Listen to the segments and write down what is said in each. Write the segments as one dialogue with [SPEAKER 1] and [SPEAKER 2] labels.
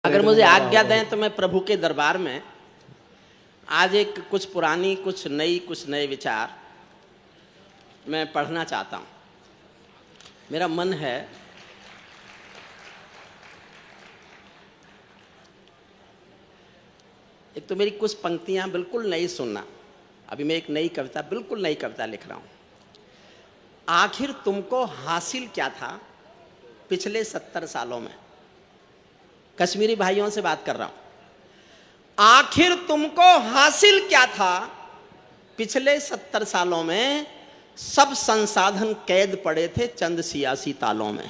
[SPEAKER 1] अगर मुझे आज्ञा दें तो मैं प्रभु के दरबार में आज एक कुछ पुरानी कुछ नए विचार मैं पढ़ना चाहता हूँ। मेरा मन है एक तो मेरी कुछ पंक्तियाँ बिल्कुल नई सुनना। अभी मैं एक बिल्कुल नई कविता लिख रहा हूँ। आखिर तुमको हासिल क्या था पिछले 70 सालों में। कश्मीरी भाइयों से बात कर रहा हूं। आखिर तुमको हासिल क्या था पिछले 70 सालों में। सब संसाधन कैद पड़े थे चंद सियासी तालों में।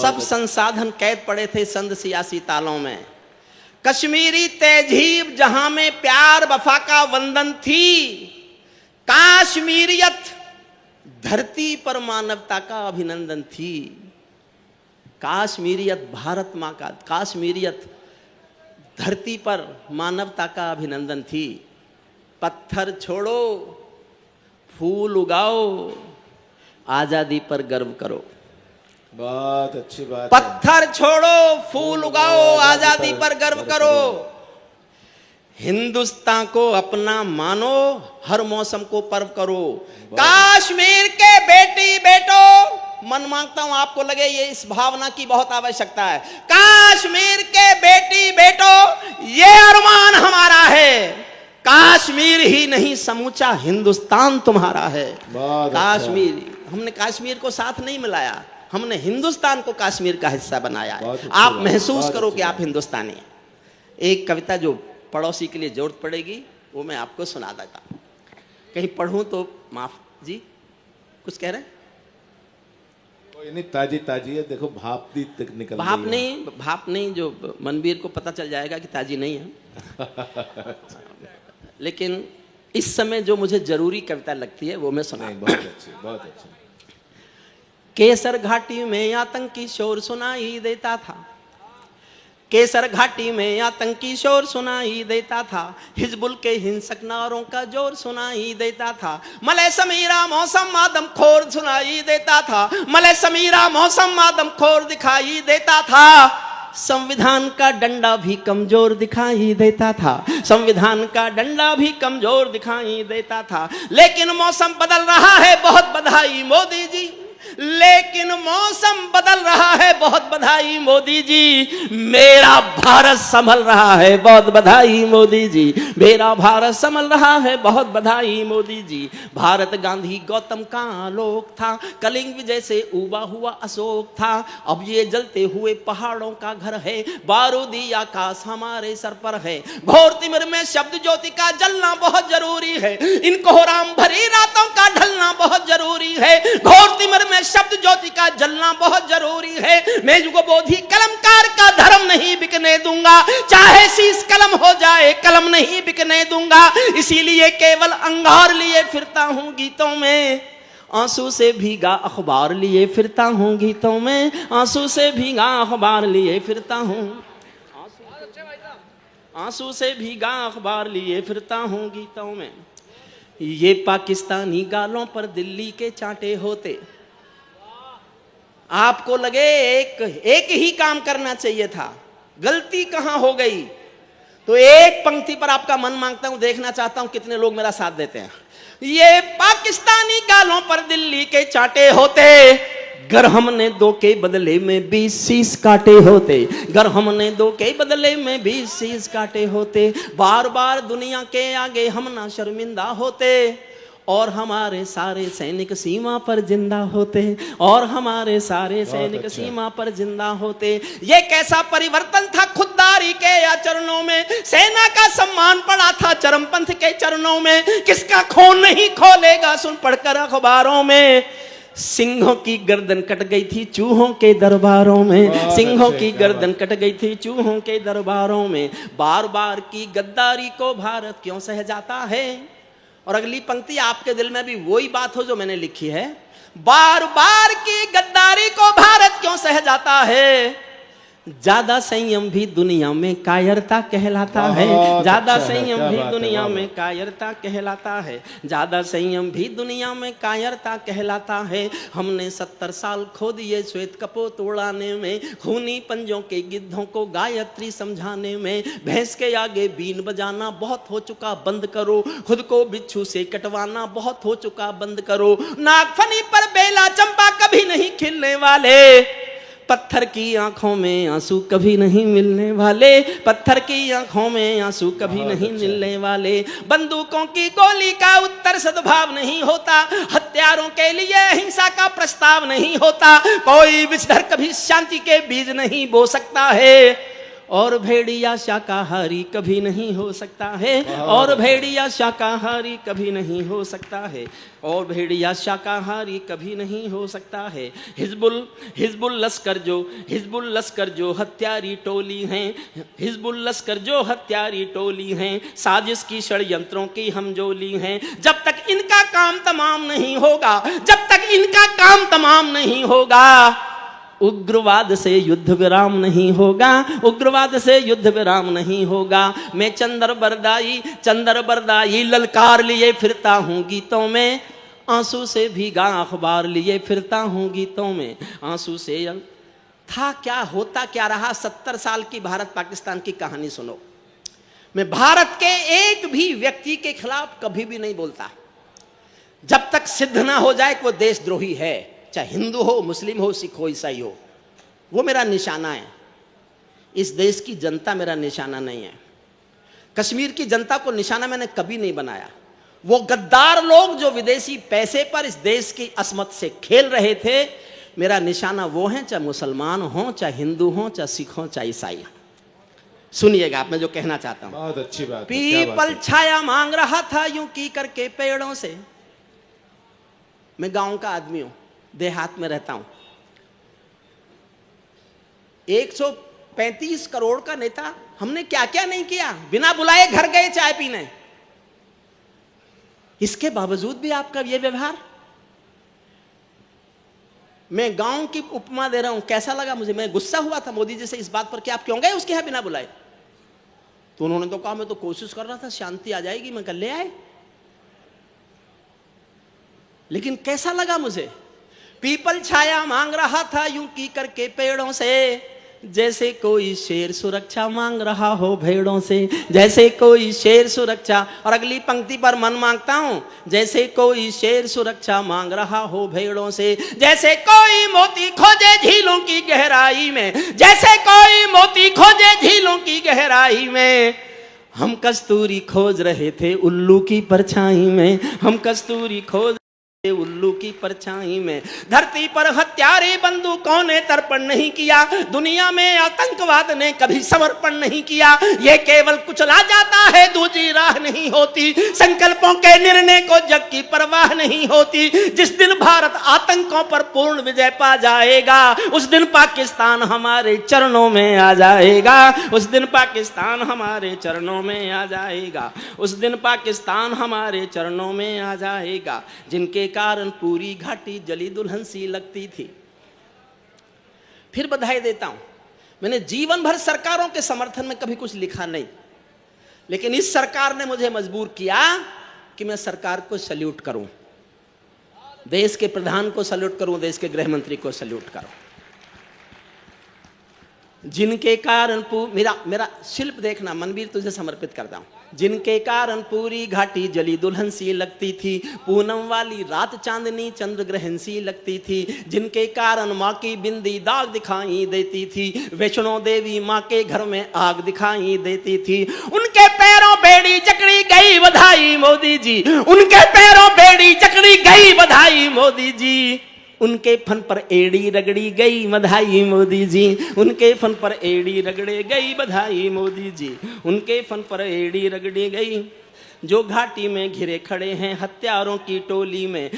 [SPEAKER 1] सब संसाधन कैद पड़े थे चंद सियासी तालों में। कश्मीरी तहजीब जहां में प्यार वफा का वंदन थी। काश्मीरियत धरती पर मानवता का अभिनंदन थी। काश्मीरियत भारत माँ का, काश्मीरियत धरती पर मानवता का अभिनंदन थी। पत्थर छोड़ो फूल उगाओ आजादी पर गर्व करो।
[SPEAKER 2] बहुत अच्छी बात।
[SPEAKER 1] पत्थर छोड़ो फूल उगाओ आजादी पर गर्व करो। हिंदुस्तान को अपना मानो हर मौसम को पर्व करो। काश्मीर के बेटी बेटो, मन मांगता हूं आपको लगे ये इस भावना की बहुत आवश्यकता है। काश्मीर के बेटी बेटो ये अरमान हमारा है। काश्मीर ही नहीं समूचा हिंदुस्तान तुम्हारा है। काश्मीर अच्छा। हमने काश्मीर को साथ नहीं मिलाया, हमने हिंदुस्तान को कश्मीर का हिस्सा बनाया है। आप महसूस करो कि आप हिंदुस्तानी हैं। एक कविता जो पड़ोसी के लिए जरूरत पड़ेगी वो मैं आपको सुना देता हूं। कहीं पढ़ूं तो माफ जी। कुछ कह रहे हैं?
[SPEAKER 2] नहीं, ताजी ताजी है। देखो भाप दी तक निकल
[SPEAKER 1] भाप नहीं जो मनवीर को पता चल जाएगा कि ताजी नहीं है। लेकिन इस समय जो मुझे जरूरी कविता लगती है वो मैं सुना।
[SPEAKER 2] बहुत अच्छी, बहुत अच्छी।
[SPEAKER 1] केसर घाटी में आतंकी शोर सुनाई देता था। केसर घाटी में आतंकी शोर सुनाई देता था। हिजबुल के हिंसक नारों का जोर सुनाई देता था। मलय समीरा मौसम आदम खोर सुनाई देता था। मलय समीरा मौसम आदम खोर दिखाई देता था। संविधान का डंडा भी कमजोर दिखाई देता था। संविधान का डंडा भी कमजोर दिखाई देता था। लेकिन मौसम बदल रहा है, बहुत बधाई मोदी जी। लेकिन मौसम बदल रहा है, बहुत बधाई मोदी जी। मेरा भारत संभल रहा है, बहुत बधाई मोदी जी। मेरा भारत संभल रहा है, बहुत बधाई मोदी जी। भारत गांधी गौतम का आलोक था। कलिंग विजय से उबा हुआ अशोक था। अब ये जलते हुए पहाड़ों का घर है। बारूदी आकाश हमारे सर पर है। घोर तिमिर में शब्द ज्योति का जलना बहुत जरूरी है। इन कोहराम भरी रातों का ढलना बहुत जरूरी है। घोर तिमिर में शब्द ज्योति का जलना बहुत जरूरी है। मैं युगबोधी कलमकार का धर्म नहीं बिकने दूंगा। चाहे शीश कलम हो जाए कलम नहीं बिकने दूंगा। इसीलिए केवल अंगार लिए फिरता हूं गीतों में। आंसू से भीगा अखबार लिए फिरता हूं गीतों में। आंसू से भीगा अखबार लिए फिरता हूं। आंसू से भीगा अखबार लिए फिरता हूं गीतों में। ये पाकिस्तानी गालों पर दिल्ली के चांटे होते। आपको लगे एक ही काम करना चाहिए था, गलती कहां हो गई। तो एक पंक्ति पर आपका मन मांगता हूं, देखना चाहता हूं कितने लोग मेरा साथ देते हैं। ये पाकिस्तानी गालों पर दिल्ली के चांटे होते। गर हमने 2 के बदले में 20 शीश काटे होते। गर हमने 2 के बदले में 20 शीश काटे होते। बार बार दुनिया के आगे हम ना शर्मिंदा होते। और हमारे सारे सैनिक सीमा पर जिंदा होते। और हमारे सारे सैनिक सीमा पर जिंदा होते। ये कैसा परिवर्तन था खुददारी के या चरणों में। सेना का सम्मान पड़ा था चरमपंथ के चरणों में। किसका खून नहीं खोलेगा सुन पढ़कर अखबारों में। सिंहों की गर्दन कट गई थी चूहों के दरबारों में। सिंहों की गर्दन कट गई थी चूहों के दरबारों में। बार बार की गद्दारी को भारत क्यों सह जाता है। और अगली पंक्ति आपके दिल में भी वही बात हो जो मैंने लिखी है। बार बार की गद्दारी को भारत क्यों सह जाता है। ज्यादा संयम भी दुनिया में कायरता कहलाता है।
[SPEAKER 2] बहुत
[SPEAKER 1] ज्यादा
[SPEAKER 2] अच्छा है,
[SPEAKER 1] संयम
[SPEAKER 2] क्या
[SPEAKER 1] भी
[SPEAKER 2] बात है,
[SPEAKER 1] दुनिया
[SPEAKER 2] वाह,
[SPEAKER 1] में
[SPEAKER 2] वाह।
[SPEAKER 1] कायरता कहलाता है। ज्यादा संयम भी दुनिया में कायरता कहलाता है। हमने 70 साल खो दिए श्वेत कपोत उड़ाने में, खूनी पंजों के गिद्धों को गायत्री समझाने में। भैंस के आगे बीन बजाना बहुत हो चुका, बंद करो। खुद को बिच्छू से कटवाना बहुत हो चुका, बंद करो। नागफनी पर बेला चंपा कभी नहीं खिलने वाले, पत्थर की आंखों में आंसू कभी नहीं मिलने वाले। पत्थर की आंखों में आंसू कभी
[SPEAKER 2] बहुत
[SPEAKER 1] नहीं
[SPEAKER 2] अच्छा।
[SPEAKER 1] मिलने वाले। बंदूकों की गोली का उत्तर सद्भाव नहीं होता, हत्यारों के लिए हिंसा का प्रस्ताव नहीं होता। कोई विषधर कभी शांति के बीज नहीं बो सकता है, और भेड़िया शाकाहारी कभी नहीं हो सकता है। और भेड़िया शाकाहारी कभी नहीं हो सकता है। और भेड़िया शाकाहारी कभी नहीं हो सकता है। हिजबुल लश्कर जो हत्यारी टोली हैं, हिजबुल लश्कर जो हत्यारी टोली हैं, साजिश की षड्यंत्रों की हम जोली हैं। जब तक इनका काम तमाम नहीं होगा, जब तक इनका काम तमाम नहीं होगा, उग्रवाद से युद्ध विराम नहीं होगा। उग्रवाद से युद्ध विराम नहीं होगा। मैं चंदर बरदाई ललकार लिए फिरता हूँ गीतों में, आंसू से भीगा अखबार लिए फिरता हूँ गीतों में, आंसू से। था क्या, होता क्या रहा। 70 साल की भारत पाकिस्तान की कहानी सुनो। मैं भारत के एक भी व्यक्ति के खिलाफ कभी भी नहीं बोलता जब तक सिद्ध ना हो जाए कि वो देशद्रोही है, चाहे हिंदू हो, मुस्लिम हो, सिख हो, ईसाई हो। वो मेरा निशाना है। इस देश की जनता मेरा निशाना नहीं है। कश्मीर की जनता को निशाना मैंने कभी नहीं बनाया। वो गद्दार लोग जो विदेशी पैसे पर इस देश की असमत से खेल रहे थे, मेरा निशाना वो है, चाहे मुसलमान हो, चाहे हिंदू हो, चाहे सिख हो, चाहे ईसाई। सुनिएगा आप मैं जो कहना चाहता हूं।
[SPEAKER 2] बहुत अच्छी बात है, क्या बात
[SPEAKER 1] पीपल
[SPEAKER 2] है।
[SPEAKER 1] छाया मांग रहा था यूं की करके पेड़ों से। मैं गांव का आदमी हूं, देहात में रहता हूं। 135 करोड़ का नेता, हमने क्या क्या नहीं किया। बिना बुलाए घर गए चाय पीने, इसके बावजूद भी आपका यह व्यवहार। मैं गांव की उपमा दे रहा हूं, कैसा लगा मुझे। मैं गुस्सा हुआ था मोदी जी से इस बात पर कि आप क्यों गए उसके यहां बिना बुलाए। तो उन्होंने तो कहा मैं तो कोशिश कर रहा था शांति आ जाएगी, मैं कल ले आए। लेकिन कैसा लगा मुझे। पीपल छाया मांग रहा था यूं की करके पेड़ों से, जैसे कोई शेर सुरक्षा मांग रहा हो भेड़ों से। जैसे कोई शेर सुरक्षा, और अगली पंक्ति पर मन मांगता हूं, जैसे कोई शेर सुरक्षा मांग रहा हो भेड़ों से। जैसे कोई मोती खोजे झीलों की गहराई में, जैसे कोई मोती खोजे झीलों की गहराई में, हम कस्तूरी खोज रहे थे उल्लू की परछाई में। हम कस्तूरी खोज उल्लू की परछाई में। धरती पर हत्यारे बंदूकों ने तर्पण नहीं किया, दुनिया में आतंकवाद ने कभी समर्पण नहीं किया। ये केवल कुचला जाता है, दूसरी राह नहीं होती। संकल्पों के निर्णय को जग की परवाह नहीं होती। जिस दिन भारत आतंकों पर पूर्ण विजय पा जाएगा, उस दिन पाकिस्तान हमारे चरणों में आ जाएगा। उस दिन पाकिस्तान हमारे चरणों में आ जाएगा। उस दिन पाकिस्तान हमारे चरणों में आ जाएगा। जिनके कारण पूरी घाटी जली दुल्हन सी लगती थी। फिर बधाई देता हूं, मैंने जीवन भर सरकारों के समर्थन में कभी कुछ लिखा नहीं, लेकिन इस सरकार ने मुझे मजबूर किया कि मैं सरकार को सैल्यूट करूं, देश के प्रधान को सैल्यूट करूं, देश के गृह मंत्री को सैल्यूट करूं। जिनके कारण मेरा शिल्प देखना मनवीर, तुझे समर्पित करता हूं। जिनके कारण पूरी घाटी जली दुल्हन सी लगती थी, पूनम वाली रात चांदनी चंद्र ग्रहण सी लगती थी। जिनके कारण माँ की बिंदी दाग दिखाई देती थी, वैष्णो देवी माँ के घर में आग दिखाई देती थी। उनके पैरों बेड़ी जकड़ी गई बधाई मोदी जी, उनके पैरों बेड़ी जकड़ी गई बधाई मोदी जी। उनके फन पर एड़ी रगड़ी गई बधाई मोदी जी, उनके फन पर एड़ी रगड़े गई बधाई मोदी जी, उनके फन पर एड़ी रगड़ी गई। जो घाटी में घिरे खड़े हैं हत्यारों की टोली में,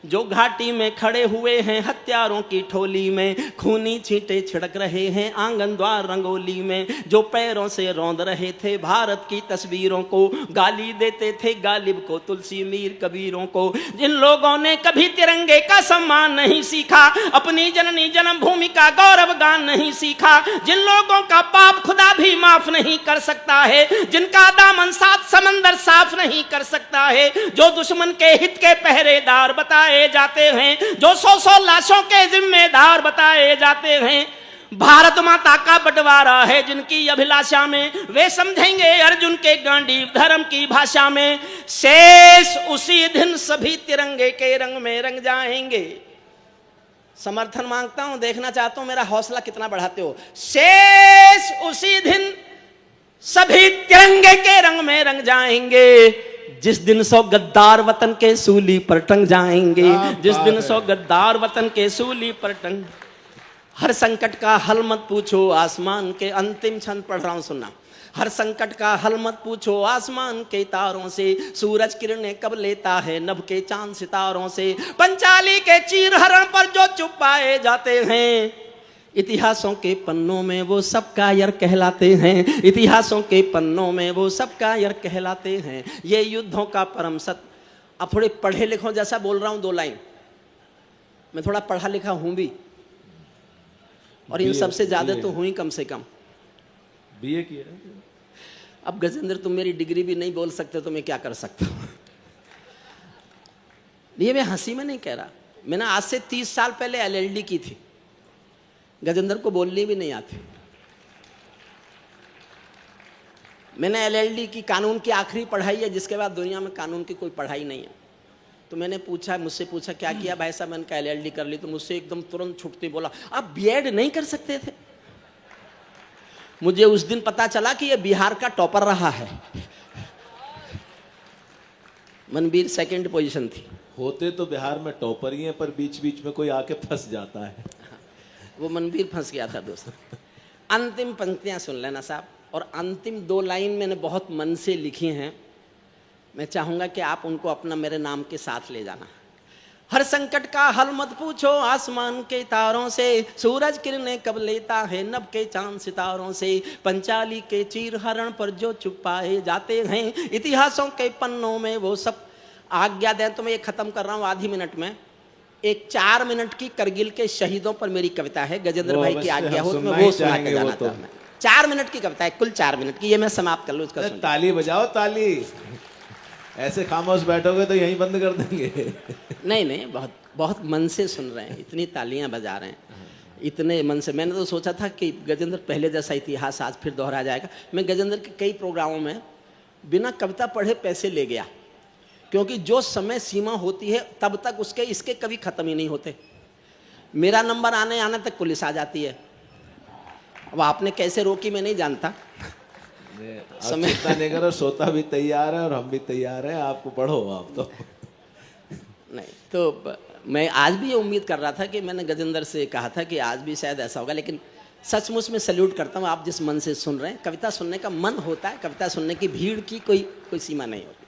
[SPEAKER 1] जो घाटी में खड़े हुए हैं हत्यारों की ठोली में, खूनी छींटे छिड़क रहे हैं आंगन द्वार रंगोली में, जो पैरों से रौंद रहे थे भारत की तस्वीरों को, गाली देते थे गालिब को तुलसी मीर कबीरों को, जिन लोगों ने कभी तिरंगे का सम्मान नहीं सीखा, अपनी जननी जन्मभूमि का गौरव गान नहीं सीखा, जिन लोगों का पाप खुदा भी माफ नहीं कर सकता है, जिनका दामन सात समंदर साफ नहीं कर सकता है, जो दुश्मन के हित के पहरेदार बताए जाते हैं, जो 100 लाशों के जिम्मेदार बताए जाते हैं, भारत माता का बंटवारा है जिनकी अभिलाषा में, वे समझेंगे अर्जुन के गांडीव धर्म की भाषा में, शेष उसी दिन सभी तिरंगे के रंग में रंग जाएंगे। समर्थन मांगता हूं, देखना चाहता हूं मेरा हौसला कितना बढ़ाते हो। शेष उसी दिन सभी तिरंगे के रंग में रंग जाएंगे, जिस दिन 100 गद्दार वतन के सूली पर टंग जाएंगे, जिस दिन 100 गद्दार वतन के सूली पर टंग। हर संकट का हल मत पूछो आसमान के, अंतिम छंद पढ़ रहा हूं सुनना। हर संकट का हल मत पूछो आसमान के तारों से, सूरज किरणें कब लेता है नभ के चांद सितारों से, पंचाली के चीर हरण पर जो चुप पाए जाते हैं, इतिहासों के पन्नों में वो सब कायर कहलाते हैं, इतिहासों के पन्नों में वो सब कायर कहलाते हैं। ये युद्धों का परम सत्य। अब थोड़े पढ़े लिखों जैसा बोल रहा हूं, 2 लाइन। मैं थोड़ा पढ़ा लिखा हूं भी, और इन सबसे ज्यादा तो हुई कम से कम।
[SPEAKER 2] बीए किया।
[SPEAKER 1] अब गजेंद्र तुम मेरी डिग्री भी नहीं बोल सकते तो मैं क्या कर सकता हूं। ये मैं हंसी में नहीं कह रहा, मैंने आज से 30 साल पहले LLD की थी। गजेंद्र को बोलनी भी नहीं आती। मैंने LLD की, कानून की आखिरी पढ़ाई है, जिसके बाद दुनिया में कानून की कोई पढ़ाई नहीं है। तो मैंने मुझसे पूछा क्या किया भाई साहब, मैंने कहा LLD कर ली। तो मुझसे एकदम तुरंत छुटते बोला आप B.Ed नहीं कर सकते थे। मुझे उस दिन पता चला कि ये बिहार का टॉपर रहा है। मनबीर 2nd पोजीशन थी।
[SPEAKER 2] होते तो बिहार में टॉपर ही है, पर बीच बीच में कोई आके फंस जाता है।
[SPEAKER 1] वो मनबीर फंस गया था दोस्तों। अंतिम पंक्तियां सुन लेना साहब, और अंतिम 2 लाइन मैंने बहुत मन से लिखी हैं। मैं चाहूंगा कि आप उनको अपना मेरे नाम के साथ ले जाना। हर संकट का हल मत पूछो आसमान के तारों से, सूरज किरणें कब लेता है नभ के चांद सितारों से, पंचाली के चीर हरण पर जो चुप पाए जाते हैं, इतिहासों के पन्नों में वो सब। आज्ञा दें तो मैं ये खत्म कर रहा हूं आधी मिनट में। एक 4 मिनट की करगिल के शहीदों पर मेरी कविता है, गजेंद्र भाई की आज्ञा हो तो मैं वो सुना के जाना चाहता हूं। 4 मिनट की कविता है, कुल 4 मिनट की। ये मैं समाप्त कर लूं इसका।
[SPEAKER 2] ताली बजाओ ताली। ऐसे खामोश बैठोगे तो यहीं बंद कर देंगे।
[SPEAKER 1] नहीं, बहुत मन से सुन रहे हैं, इतनी तालियां बजा रहे हैं, इतने मन से। मैंने तो सोचा था कि गजेंद्र पहले जैसा इतिहास आज फिर दोहरा जाएगा। मैं गजेंद्र के कई प्रोग्रामों में बिना कविता पढ़े पैसे ले गया, क्योंकि जो समय सीमा होती है तब तक इसके कभी खत्म ही नहीं होते। मेरा नंबर आने तक पुलिस आ जाती है। अब आपने कैसे रोकी मैं नहीं जानता।
[SPEAKER 2] चिंता नहीं करो, सोता भी तैयार है और हम भी तैयार हैं। आपको पढ़ो आप तो।
[SPEAKER 1] नहीं तो मैं आज भी ये उम्मीद कर रहा था कि मैंने गजेंद्र से कहा था कि आज भी शायद ऐसा होगा, लेकिन सचमुच में सैल्यूट करता हूँ आप जिस मन से सुन रहे हैं। कविता सुनने का मन होता है, कविता सुनने की भीड़ की कोई सीमा नहीं होती।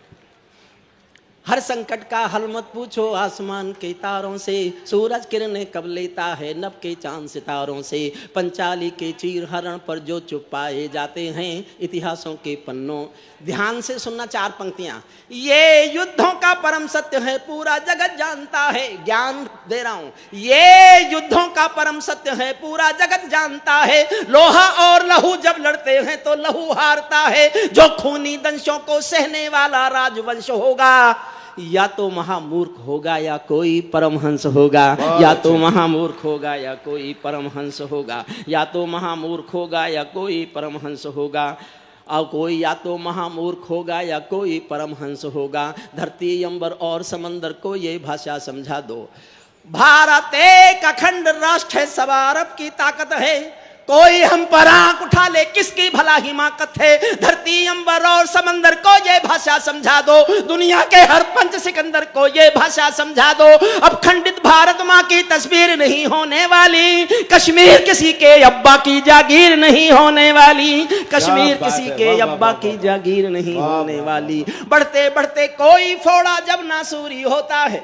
[SPEAKER 1] हर संकट का हल मत पूछो आसमान के तारों से, सूरज किरणें कब लेता है नभ के चांद सितारों से, पंचाली के चीर हरण पर जो चुप पाए जाते हैं, इतिहासों के पन्नों। ध्यान से सुनना 4 पंक्तियां। ये युद्धों का परम सत्य है पूरा जगत जानता है, ज्ञान दे रहा हूं। ये युद्धों का परम सत्य है पूरा जगत जानता है, लोहा और लहू जब लड़ते हैं तो लहू हारता है, जो खूनी दंशों को सहने वाला राजवंश होगा, या तो महामूर्ख होगा या कोई परमहंस होगा, या तो महामूर्ख होगा या कोई परमहंस होगा, या तो महामूर्ख होगा या कोई परमहंस होगा, और कोई या तो महामूर्ख होगा या कोई परमहंस होगा। धरती अंबर और समंदर को ये भाषा समझा दो, भारत एक अखंड राष्ट्र है, सवा अरब की ताकत है, कोई हम पर आंख उठा ले किसकी भला हिमाकत है। धरती अंबर और समंदर को ये भाषा समझा दो, दुनिया के हर पंच सिकंदर को ये भाषा समझा दो। अब खंडित भारत माँ की तस्वीर नहीं होने वाली, कश्मीर किसी के अब्बा की जागीर नहीं होने वाली, कश्मीर किसी के अब्बा की जागीर नहीं होने वाली। बढ़ते बढ़ते कोई फोड़ा जब नासूरी होता है,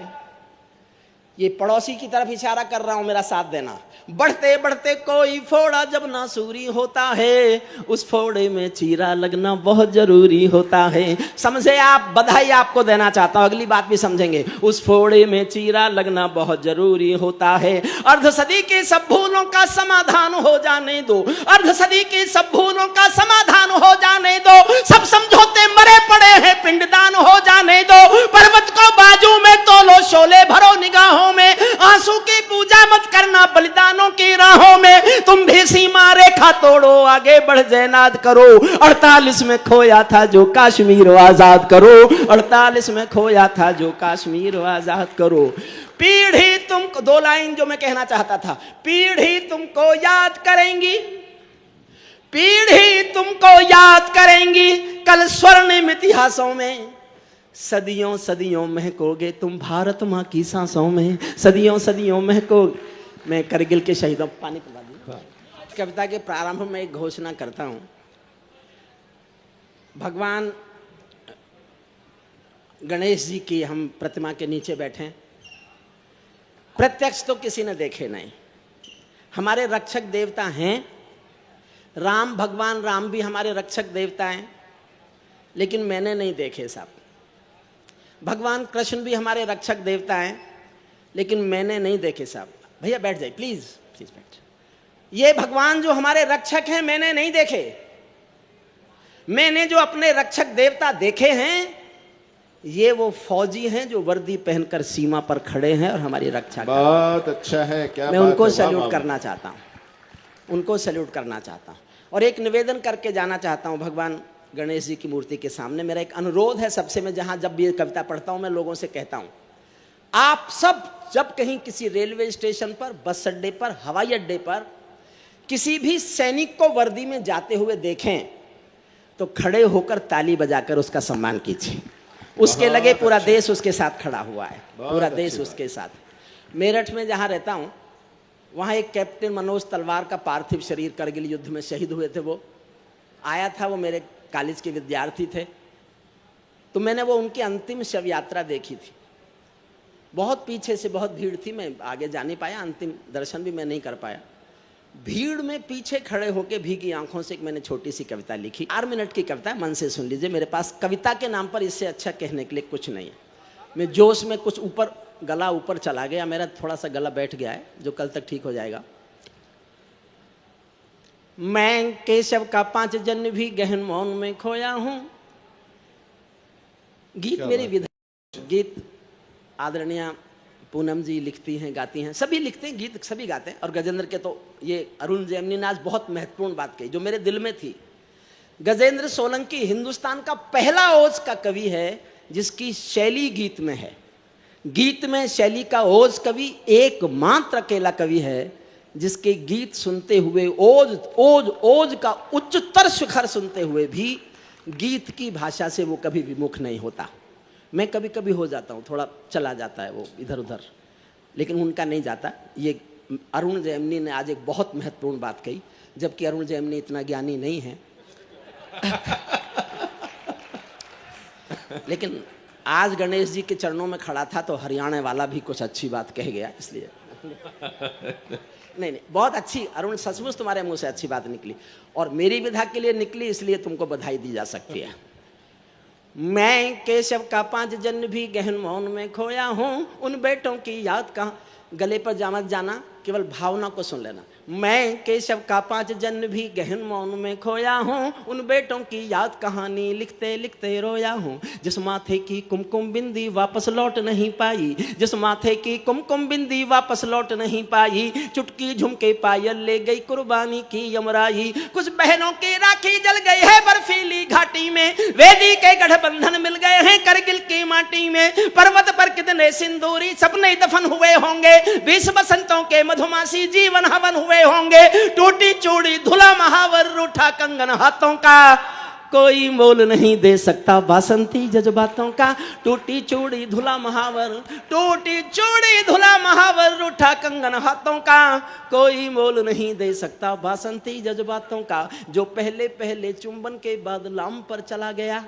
[SPEAKER 1] ये पड़ोसी की तरफ इशारा कर रहा हूं, मेरा साथ देना। बढ़ते बढ़ते कोई फोड़ा जब ना सूरी होता है, उस फोड़े में चीरा लगना बहुत जरूरी होता है। समझे आप? बधाई आपको देना चाहता हूं, अगली बात भी समझेंगे। उस फोड़े में चीरा लगना बहुत जरूरी होता है। अर्ध सदी के सब भूलों का समाधान हो जाने दो, अर्ध सदी के सब भूलों का समाधान हो जाने दो। सब समझौते मरे पड़े हैं, पिंडदान हो जाने दो। पर्वत को बाजू में तोलो, शोले भरो निगाहों में। आंसू की पूजा मत करना बलिदानों की राहों में। तुम भी सीमा रेखा तोड़ो, आगे बढ़ जयनाद करो। 48 में खोया था जो कश्मीर आजाद करो, 48 में खोया था जो कश्मीर आजाद करो। पीढ़ी तुमको, 2 लाइन जो मैं कहना चाहता था, पीढ़ी तुमको याद करेंगी, पीढ़ी तुमको याद करेंगी कल स्वर्णिम इतिहासों में। सदियों सदियों महकोगे तुम भारत माँ की सांसों में, सदियों सदियों महकोगे। मैं करगिल के शहीदों, पानी पिला दी। कविता के प्रारंभ में एक घोषणा करता हूं। भगवान गणेश जी की हम प्रतिमा के नीचे बैठे, प्रत्यक्ष तो किसी ने देखे नहीं। हमारे रक्षक देवता हैं राम, भगवान राम भी हमारे रक्षक देवता हैं, लेकिन मैंने नहीं देखे साहब। भगवान कृष्ण भी हमारे रक्षक देवता हैं, लेकिन मैंने नहीं देखे साहब। भैया बैठ जाइए प्लीज, प्लीज बैठ। ये भगवान जो हमारे रक्षक हैं मैंने नहीं देखे। मैंने जो अपने रक्षक देवता देखे हैं, ये वो फौजी हैं जो वर्दी पहनकर सीमा पर खड़े हैं और हमारी रक्षा।
[SPEAKER 2] बहुत अच्छा है, क्या
[SPEAKER 1] मैं उनको सैल्यूट करना चाहता हूं, उनको सैल्यूट करना चाहता हूं। और एक निवेदन करके जाना चाहता हूं भगवान गणेश जी की मूर्ति के सामने। मेरा एक अनुरोध है सबसे, मैं जहां जब भी कविता पढ़ता हूं मैं लोगों से कहता हूं, आप सब जब कहीं किसी रेलवे स्टेशन पर, बस अड्डे पर, हवाई अड्डे पर किसी भी सैनिक को वर्दी में जाते हुए देखें तो खड़े होकर ताली बजाकर उसका सम्मान कीजिए। उसके लगे पूरा देश उसके साथ खड़ा हुआ है, पूरा देश उसके साथ। मेरठ में जहां रहता हूं वहां एक कैप्टन मनोज तलवार का पार्थिव शरीर करगिल युद्ध में शहीद हुए थे, वो आया था। वो मेरे कॉलेज के विद्यार्थी थे, तो मैंने वो उनकी अंतिम शव यात्रा देखी थी। बहुत पीछे से बहुत भीड़ थी, मैं आगे जा नहीं पाया, अंतिम दर्शन भी मैं नहीं कर पाया। भीड़ में पीछे खड़े होकर भीगी आंखों से एक मैंने छोटी सी कविता लिखी। 4 मिनट की कविता, मन से सुन लीजिए। मेरे पास कविता के नाम पर इससे अच्छा कहने के लिए कुछ नहीं है। मैं जोश में कुछ ऊपर, गला ऊपर चला गया, मेरा थोड़ा सा गला बैठ गया है, जो कल तक ठीक हो जाएगा। मैं केशव का 5 जन्म भी गहन मौन में खोया हूं। गीत मेरी विधा, गीत आदरणीय पूनम जी लिखती हैं, गाती हैं, सभी लिखते हैं गीत, सभी गाते हैं। और गजेंद्र के तो ये अरुण जैमिनी ने आज बहुत महत्वपूर्ण बात कही जो मेरे दिल में थी। गजेंद्र सोलंकी हिंदुस्तान का पहला ओज का कवि है जिसकी शैली गीत में है। गीत में शैली का ओज कवि एकमात्र अकेला कवि है जिसके गीत सुनते हुए, ओज ओज ओज का उच्चतर शिखर सुनते हुए भी गीत की भाषा से वो कभी विमुख नहीं होता। मैं कभी कभी हो जाता हूँ, थोड़ा चला जाता है वो इधर उधर, लेकिन उनका नहीं जाता। ये अरुण जैमिनी ने आज एक बहुत महत्वपूर्ण बात कही, जबकि अरुण जैमिनी इतना ज्ञानी नहीं है लेकिन आज गणेश जी के चरणों में खड़ा था तो हरियाणा वाला भी कुछ अच्छी बात कह गया, इसलिए नहीं, बहुत अच्छी अरुण, सचमुच तुम्हारे मुंह से अच्छी बात निकली और मेरी विधा के लिए निकली, इसलिए तुमको बधाई दी जा सकती है। मैं केशव का 5 जन्म भी गहन मौन में खोया हूं, उन बेटों की याद कहाँ। गले पर जामत जाना, केवल भावना को सुन लेना। मैं केशव का 5 जन्म भी गहन मौन में खोया हूँ, उन बेटों की याद कहानी लिखते लिखते रोया हूँ। जिस माथे की कुमकुम बिंदी वापस लौट नहीं पाई, जिस माथे की कुमकुम बिंदी वापस लौट नहीं पाई, चुटकी झुमके पायल ले गई कुर्बानी की यमराई। कुछ बहनों की राखी जल गई है बर्फीली घाटी में, वेदी के गठबंधन मिल गए हैं करगिल की माटी में। पर्वत पर कितने सिंदूरी सपने दफन हुए होंगे, 20 बसंतों के मधुमासी जीवन हवन हुए होंगे। टूटी चूड़ी धुला महावर, रूठा कंगन हाथों का, कोई मोल नहीं दे सकता बासंती जज्बातों का। टूटी चूड़ी धुला महावर, टूटी चूड़ी धुला महावर, रूठा कंगन हाथों का, कोई मोल नहीं दे सकता बासंती जज्बातों का। जो पहले पहले चुंबन के बाद लाम पर चला गया,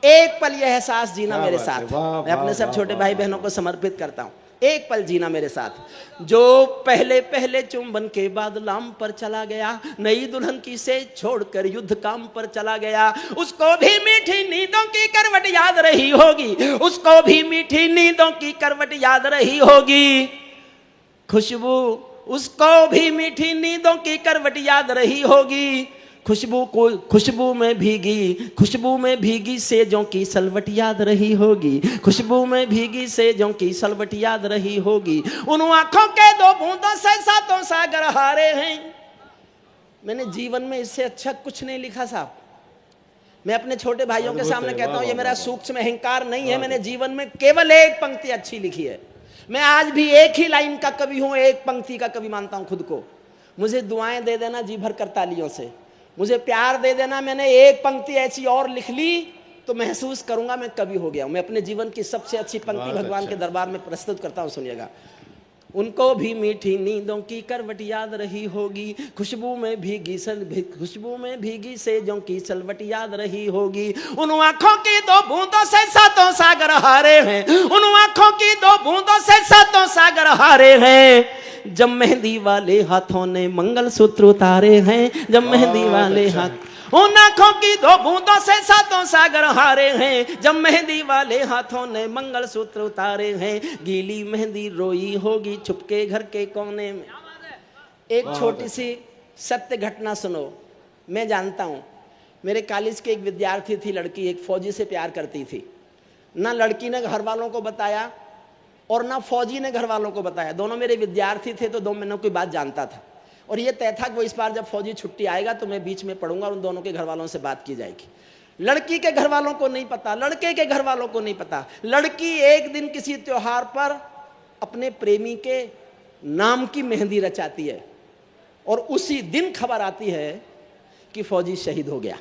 [SPEAKER 1] एक पल यह एहसास जीना मेरे साथ। मैं अपने सब छोटे भाई बहनों को समर्पित करता हूँ। एक पल जीना मेरे साथ। जो पहले पहले चुंबन के बाद लाम पर चला गया, नई दुल्हन की सेज छोड़कर युद्ध काम पर चला गया, उसको भी मीठी नींदों की करवट याद रही होगी, उसको भी मीठी नींदों की करवट याद रही होगी। खुशबू, उसको भी मीठी नींदों की करवट याद रही होगी। खुशबू में भीगी सेजों की सलवट याद रही होगी, खुशबू में भीगी सेजों की सलवट याद रही होगी। उन आंखों के दो बूंदों से सातों सागर हारे हैं। मैंने जीवन में इससे अच्छा कुछ नहीं लिखा साहब। मैं अपने छोटे भाइयों के सामने कहता हूं, ये मेरा सूक्ष्म अहंकार नहीं है, मैंने जीवन में केवल एक पंक्ति अच्छी लिखी है। मैं आज भी एक ही लाइन का कवि हूं, एक पंक्ति का कवि मानता हूं खुद को। मुझे दुआएं दे देना जी भर कर तालियों से, मुझे प्यार दे देना, मैंने एक पंक्ति ऐसी और लिख ली तो महसूस करूंगा मैं कवि हो गया हूं। मैं अपने जीवन की सबसे अच्छी पंक्ति भगवान के दरबार में प्रस्तुत करता हूं, सुनिएगा। उनको भी मीठी नींदों की करवट याद रही होगी, खुशबू में भीगी सेजों की सलवट याद रही होगी। उन आंखों की दो बूंदों से सातों सागर हारे हैं, उन आंखों की दो बूंदों से सातों सागर हारे हैं। जब मेहंदी वाले हाथों ने मंगलसूत्र उतारे हैं, जब मेहंदी वाले हाथ, उन आंखों की दो बूंदों से सातों सागर हारे हैं। जब मेहंदी वाले हाथों ने मंगलसूत्र उतारे हैं, गीली मेहंदी रोई होगी छुपके घर के कोने में। एक छोटी सी सत्य घटना सुनो। मैं जानता हूं, मेरे कॉलेज के एक विद्यार्थी थी, लड़की, एक फौजी से प्यार करती थी। ना लड़की ने घर वालों को बताया और ना फौजी ने घर वालों को बताया। दोनों मेरे विद्यार्थी थे तो 2 महीनों की बात जानता था, और ये तय था कि वो इस बार जब फौजी छुट्टी आएगा तो मैं बीच में पढ़ूंगा और उन दोनों के घर वालों से बात की जाएगी। लड़की के घर वालों को नहीं पता, लड़के के घर वालों को नहीं पता। लड़की एक दिन किसी त्योहार पर अपने प्रेमी के नाम की मेहंदी रचाती है और उसी दिन खबर आती है कि फौजी शहीद हो गया।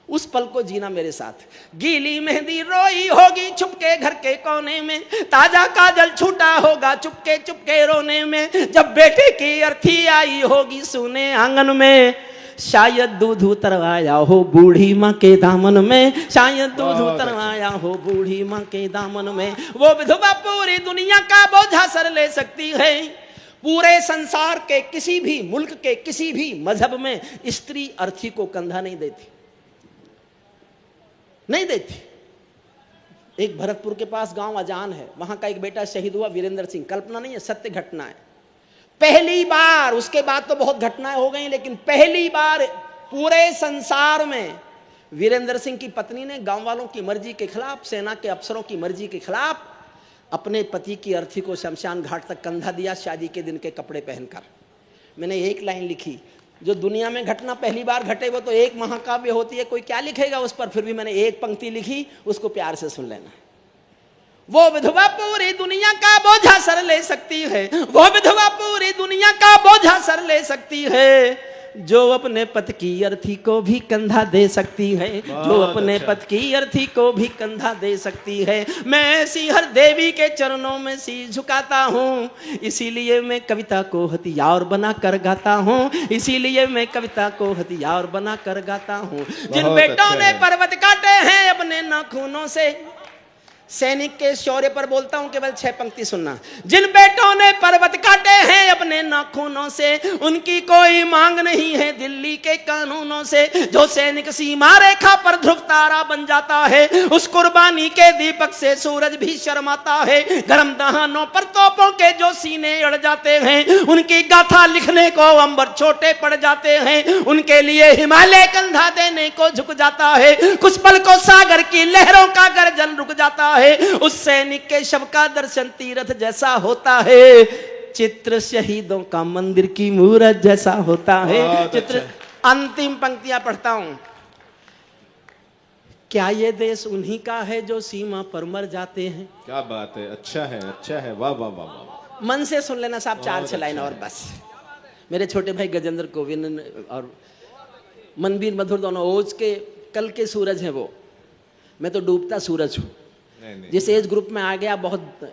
[SPEAKER 1] उस पल को जीना मेरे साथ। गीली मेहंदी रोई होगी छुपके घर के कोने में, ताजा काजल छूटा होगा चुपके चुपके रोने में। जब बेटे की अर्थी आई होगी सुने आंगन में, शायद दूध उतरवाया हो बूढ़ी माँ के दामन में, शायद दूध उतरवाया हो बूढ़ी माँ के दामन में। वो विधवा पूरी दुनिया का बोझा सर ले सकती है। पूरे संसार के किसी भी मुल्क के किसी भी मजहब में स्त्री अर्थी को कंधा नहीं देती, नहीं देती। एक भरतपुर के पास गांव अजान है, वहां का एक बेटा शहीद हुआ, वीरेंद्र सिंह। कल्पना नहीं है, सत्य घटना है। पहली बार, उसके बाद तो बहुत घटनाएं हो गई, लेकिन पहली बार पूरे संसार में वीरेंद्र सिंह की पत्नी ने गांव वालों की मर्जी के खिलाफ, सेना के अफसरों की मर्जी के खिलाफ अपने पति की अर्थी को शमशान घाट तक कंधा दिया, शादी के दिन के कपड़े पहनकर। मैंने एक लाइन लिखी, जो दुनिया में घटना पहली बार घटे वो तो एक महाकाव्य होती है, कोई क्या लिखेगा उस पर, फिर भी मैंने एक पंक्ति लिखी, उसको प्यार से सुन लेना। वो विधवा पूरी दुनिया का बोझा सर ले सकती है, वो विधवा पूरी दुनिया का बोझा सर ले सकती है, जो अपने पति की अर्थी को भी कंधा दे सकती है, जो अपने पति की अर्थी को भी कंधा दे सकती है। मैं ऐसी हर देवी के चरणों में शीश झुकाता हूँ, इसीलिए मैं कविता को हथियार बना कर गाता हूँ, इसीलिए मैं कविता को हथियार बना कर गाता हूँ। जिन बेटों ने पर्वत काटे हैं अपने नाखूनों से, सैनिक के शौर्य पर बोलता हूं, केवल 6 पंक्ति सुनना। जिन बेटों ने पर्वत काटे हैं अपने नाखूनों से, उनकी कोई मांग नहीं है दिल्ली के कानूनों से। जो सैनिक सीमा रेखा पर ध्रुव तारा बन जाता है, उस कुर्बानी के दीपक से सूरज भी शर्माता है। गर्म दहानों पर तोपों के जो सीने अड़ जाते हैं, उनकी गाथा लिखने को अंबर छोटे पड़ जाते हैं। उनके लिए हिमालय कंधा देने को झुक जाता है, कुछ पल को सागर की लहरों का गर्जन रुक जाता है। उस सैनिक के शव का दर्शन तीर्थ जैसा होता है, चित्र शहीदों का मंदिर की मूरत जैसा होता है। चित्र, अंतिम पंक्तियां पढ़ता हूं। क्या ये देश उन्हीं का है जो सीमा पर मर जाते हैं?
[SPEAKER 2] क्या बात है, अच्छा है, अच्छा है, वाह वाह वाह वाह।
[SPEAKER 1] मन से सुन लेना साहब, 4 लाइन और बस। मेरे छोटे भाई गजेंद्र गोविंद और मनवीर मधुर दोनों ओज के कल के सूरज हैं वो, मैं तो डूबता सूरज हूं। जिस एज ग्रुप में आ गया, बहुत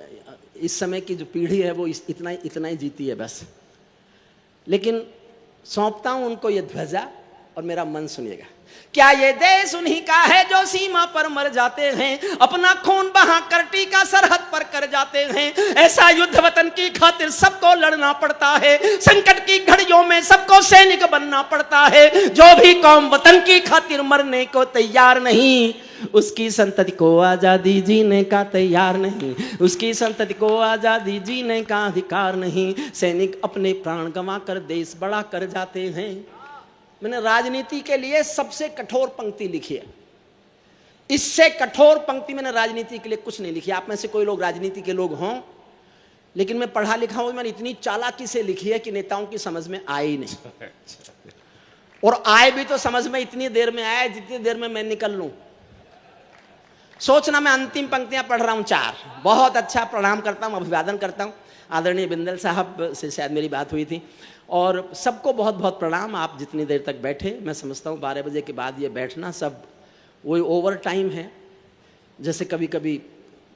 [SPEAKER 1] इस समय की जो पीढ़ी है वो इतना ही जीती है बस। लेकिन सौंपता हूं उनको ये ध्वजा, और मेरा मन सुनिएगा। क्या ये देश उन्हीं का है जो सीमा पर मर जाते हैं, अपना खून बहाकर टीका सरहद पर कर जाते हैं। ऐसा युद्ध वतन की खातिर सबको लड़ना पड़ता है, संकट की घड़ियों में सबको सैनिक बनना पड़ता है। जो भी कौम वतन की खातिर मरने को तैयार नहीं, उसकी संतति को आजादी जीने का तैयार नहीं, उसकी संतति को आजादी जीने का अधिकार नहीं। सैनिक अपने प्राण गंवा कर देश बड़ा कर जाते हैं। मैंने राजनीति के लिए सबसे कठोर पंक्ति लिखी है, इससे कठोर पंक्ति मैंने राजनीति के लिए कुछ नहीं लिखी। आप में से कोई लोग राजनीति के लोग हों, लेकिन मैं पढ़ा लिखा हूं, मैंने इतनी चालाकी से लिखी है कि नेताओं की समझ में आए ही नहीं, और आए भी तो समझ में इतनी देर में आए जितनी देर में मैं निकल लूं। सोचना मैं अंतिम पंक्तियां पढ़ रहा हूं 4। बहुत अच्छा प्रणाम करता हूं, अभिवादन करता हूं। आदरणीय बिंदल साहब से शायद मेरी बात हुई थी, और सबको बहुत बहुत प्रणाम। आप जितनी देर तक बैठे, मैं समझता हूँ 12 बजे के बाद ये बैठना सब वही ओवर टाइम है, जैसे कभी कभी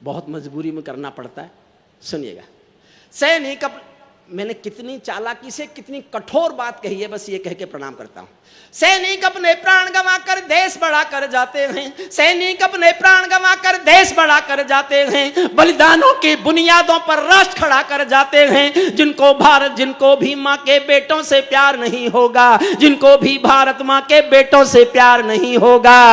[SPEAKER 1] बहुत मजबूरी में करना पड़ता है। सुनिएगा, सैनिक मैंने कितनी चालाकी से कितनी कठोर बात कही है, बस ये कह के प्रणाम करता हूँ। सैनिक अपने प्राण गंवा कर देश बड़ा कर जाते हैं, सैनिक अपने प्राण गंवा कर देश बड़ा कर जाते हैं। बलिदानों की बुनियादों पर राष्ट्र खड़ा कर जाते हैं। जिनको भी माँ के बेटों से प्यार नहीं होगा, जिनको भी भारत माँ के बेटों से प्यार नहीं होगा,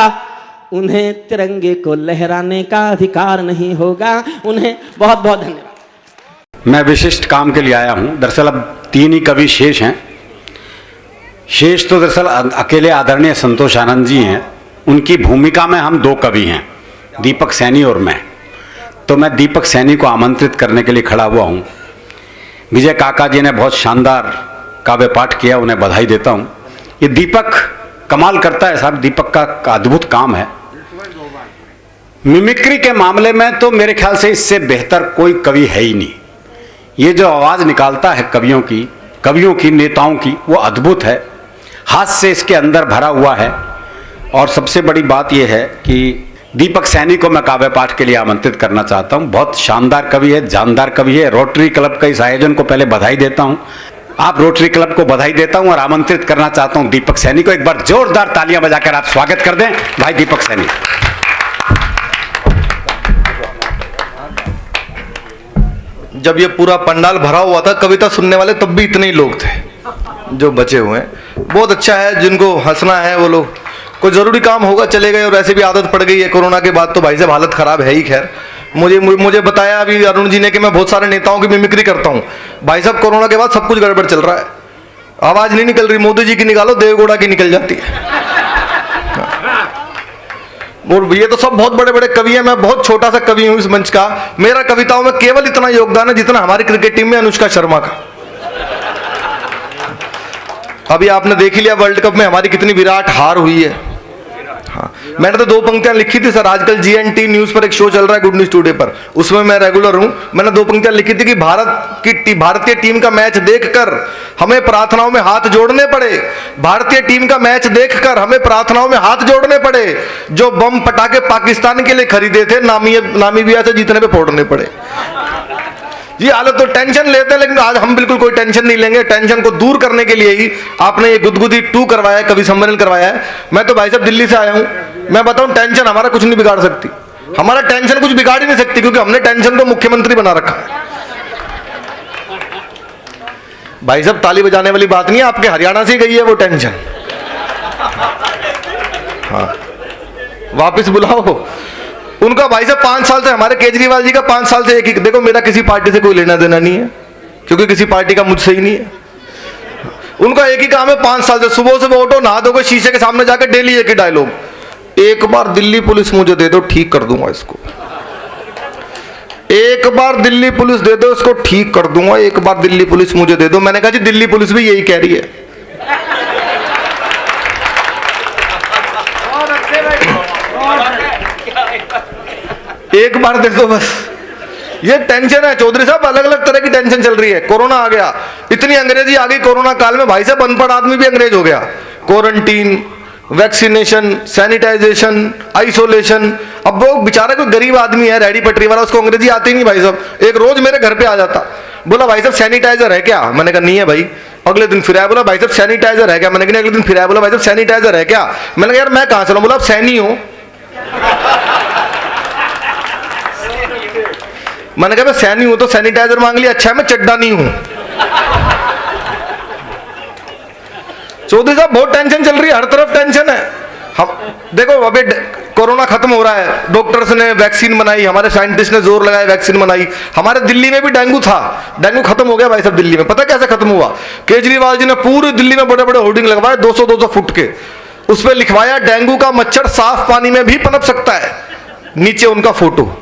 [SPEAKER 1] उन्हें तिरंगे को लहराने का अधिकार नहीं होगा। उन्हें बहुत बहुत धन्यवाद।
[SPEAKER 3] मैं विशिष्ट काम के लिए आया हूं। दरअसल अब 3 ही कवि शेष हैं। शेष तो दरअसल अकेले आदरणीय संतोष आनंद जी हैं, उनकी भूमिका में हम 2 कवि हैं, दीपक सैनी और मैं। तो मैं दीपक सैनी को आमंत्रित करने के लिए खड़ा हुआ हूं। विजय काका जी ने बहुत शानदार काव्य पाठ किया, उन्हें बधाई देता हूं। ये दीपक कमाल करता है साहब, दीपक का अद्भुत काम है। मिमिक्री के मामले में तो मेरे ख्याल से इससे बेहतर कोई कवि है ही नहीं। ये जो आवाज निकालता है कवियों की, नेताओं की, वो अद्भुत है। हास्य इसके अंदर भरा हुआ है। और सबसे बड़ी बात यह है कि दीपक सैनी को मैं काव्य पाठ के लिए आमंत्रित करना चाहता हूं। बहुत शानदार कवि है, जानदार कवि है। रोटरी क्लब का इस आयोजन को पहले बधाई देता हूं। आप रोटरी क्लब को बधाई देता हूं और आमंत्रित करना चाहता हूं दीपक सैनी को। एक बार जोरदार तालियां बजाकर आप स्वागत कर दें भाई दीपक सैनी।
[SPEAKER 4] जब ये पूरा पंडाल भरा हुआ था, कविता सुनने वाले तब भी इतने ही लोग थे जो बचे हुए हैं। बहुत अच्छा है, जिनको हंसना है वो लोग, कोई जरूरी काम होगा चले गए, और ऐसे भी आदत पड़ गई है कोरोना के बाद तो भाई साहब हालत खराब है ही। खैर मुझे बताया अभी अरुण जी ने कि मैं बहुत सारे नेताओं की मिमिक्री करता हूँ। भाई साहब कोरोना के बाद सब कुछ गड़बड़ चल रहा है, आवाज नहीं निकल रही। मोदी जी की निकालो, देवगौड़ा की निकल जाती है। और ये तो सब बहुत बड़े बड़े कवि हैं, मैं बहुत छोटा सा कवि हूं इस मंच का। मेरा कविताओं में केवल इतना योगदान है जितना हमारी क्रिकेट टीम में अनुष्का शर्मा का। अभी आपने देख ही लिया वर्ल्ड कप में हमारी कितनी विराट हार हुई है। हाँ, मैंने तो 2 पंक्तियां लिखी थी सर। आजकल GNT न्यूज पर एक शो चल रहा है, गुड न्यूज टुडे पर, उसमें मैं रेगुलर हूं। मैंने 2 पंक्तियां लिखी थी कि भारतीय टीम का मैच देखकर हमें प्रार्थनाओं में हाथ जोड़ने पड़े। भारतीय टीम का मैच देखकर हमें प्रार्थनाओं में हाथ जोड़ने पड़े। जो बम पटाखे पाकिस्तान के लिए खरीदे थे, नामीबिया से जीतने पे फोड़ने पड़े। ये हालत तो टेंशन लेते हैं, लेकिन आज हम बिल्कुल कोई टेंशन नहीं लेंगे। टेंशन को दूर करने के लिए ही आपने ये गुदगुदी 2 करवाया है, कवि सम्मेलन करवाया है। मैं तो भाई साहब दिल्ली से आया हूं, मैं बताऊं टेंशन हमारा कुछ नहीं बिगाड़ सकती। हमारा टेंशन कुछ बिगाड़ ही नहीं सकती, क्योंकि हमने टेंशन को मुख्यमंत्री बना रखा है। भाई साहब ताली बजाने वाली बात नहीं है, आपके हरियाणा से गई है वो टेंशन। हाँ, वापिस बुलाओ उनका। भाई साहब 5 साल से, हमारे केजरीवाल जी का 5 साल से एक ही, देखो मेरा किसी पार्टी से कोई लेना देना नहीं है, क्योंकि किसी पार्टी का मुझसे ही नहीं है। उनका एक ही काम है 5 साल से, सुबह सुबह उठो, नहा धो के शीशे के सामने जाकर डेली एक ही डायलॉग, एक बार दिल्ली पुलिस मुझे दे दो, ठीक कर दूंगा इसको। एक बार दिल्ली पुलिस दे दो, इसको ठीक कर दूंगा। एक बार दिल्ली पुलिस मुझे दे दो। मैंने कहा जी दिल्ली पुलिस भी यही कह रही है। एक बार दे दो बस। ये टेंशन है चौधरी साहब, अलग अलग तरह की टेंशन चल रही है। कोरोना आ गया, इतनी अंग्रेजी आ गई कोरोना काल में, भाई साहब अनपढ़ आदमी भी अंग्रेज हो गया। Quarantine, vaccination, sanitization, isolation. अब वो बेचारा कोई गरीब आदमी है, रेडी पटरी वाला, उसको अंग्रेजी आती नहीं भाई साहब। एक रोज मेरे घर पे आ जाता, बोला भाई साहब सैनिटाइजर है क्या? मैंने कहा नहीं है भाई। अगले दिन फिर आया, बोला भाई साहब सैनिटाइजर है क्या? मैंने कहा अगले दिन फिर आया, बोला भाई साहब सैनिटाइजर है क्या? मैंने कहा यार मैं कहां से लाऊं? बोला आप सैनी हो। मैंने कहा मैं सैनी हूं तो सैनिटाइजर मांग लिया, अच्छा है मैं चड्डा नहीं हूं। चौधरी साहब बहुत टेंशन चल रही है, हर तरफ टेंशन है। हम देखो अभी कोरोना खत्म हो रहा है, डॉक्टर्स ने वैक्सीन बनाई, हमारे साइंटिस्ट ने जोर लगाया वैक्सीन बनाई। हमारे दिल्ली में भी डेंगू था, डेंगू खत्म हो गया भाई साहब दिल्ली में। पता कैसे खत्म हुआ? केजरीवाल जी ने पूरी दिल्ली में बड़े बड़े होर्डिंग लगवाए 200-200 फुट के, उस पर लिखवाया डेंगू का मच्छर साफ पानी में भी पनप सकता है, नीचे उनका फोटो।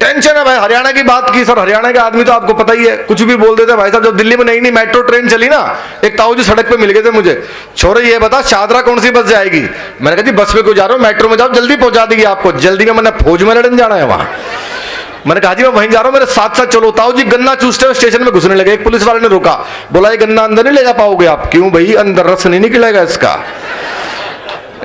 [SPEAKER 4] टेंशन है भाई। हरियाणा की बात की सर, हरियाणा के आदमी तो आपको पता ही है, कुछ भी बोल देते भाई साहब। जब दिल्ली में नई नई मेट्रो ट्रेन चली ना, एक ताऊ जी सड़क पे मिल गए थे मुझे, छोरे ये बता शादरा कौन सी बस जाएगी? मैंने कहा जी बस में क्यों जा रहा हूं, मेट्रो में जाओ जल्दी पहुंचा देगी आपको। जल्दी में मैंने फौज में लड़ने जाना है वहां। मैंने कहा जी मैं वहीं जा रहा हूं, मेरे साथ साथ चलो। ताऊ जी गन्ना चूसते हुए स्टेशन में घुसने लगे, एक पुलिस वाले ने रोका, बोला ये गन्ना अंदर नहीं ले जा पाओगे आप। क्यों भाई? अंदर रस नहीं निकलेगा इसका।